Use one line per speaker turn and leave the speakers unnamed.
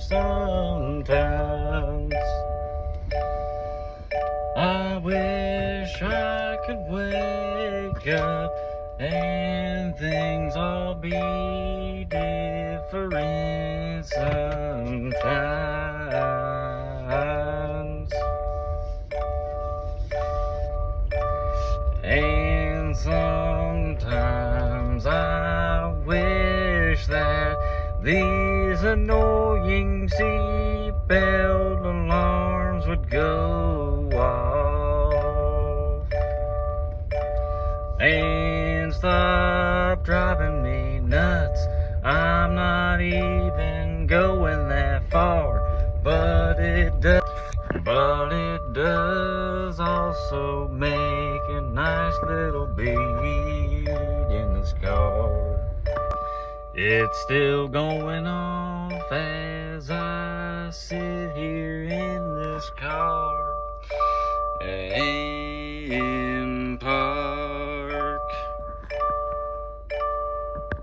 sometimes I wish I could wake up and things all be different sometimes. And sometimes I wish that these annoying seatbelt alarms would go off and stop driving me nuts. I'm not even going that far, but it does also make a nice little beat in this car. It's still going off as I sit here in this car.